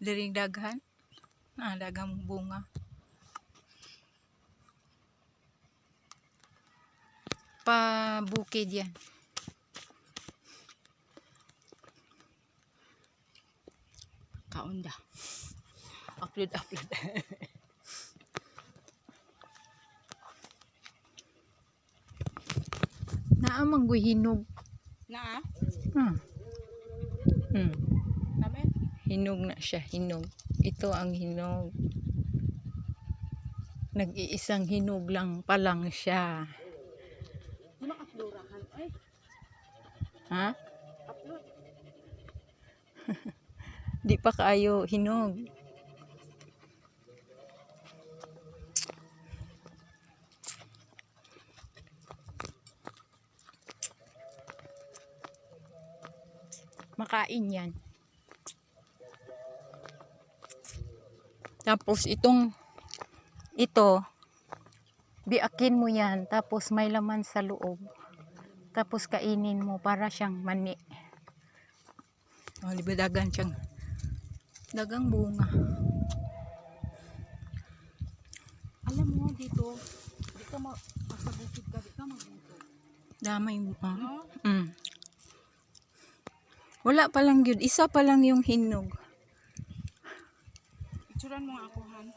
Diring daghan. Dagang bunga. Pabukid yan. Kaunda. Upload. Naamang gui hinog. Naa? Namin? Hinog na siya, hinog. Ito ang hinog. Nag-iisang hinog lang pa lang siya. Maka-uploadahan. Ay, Ha? upload. Di pa kaayo hinog. Makain yan. Tapos ito, biakin mo yan, tapos may laman sa loob. Tapos kainin mo para siyang mani. Di ba dagan siyang dagang bunga. Alam mo, dito pasabukid ka, di ka magbuto. Damay mo. No? Wala pa lang yun. Isa pa lang yung hinog. Picturean mo nga ako, Han.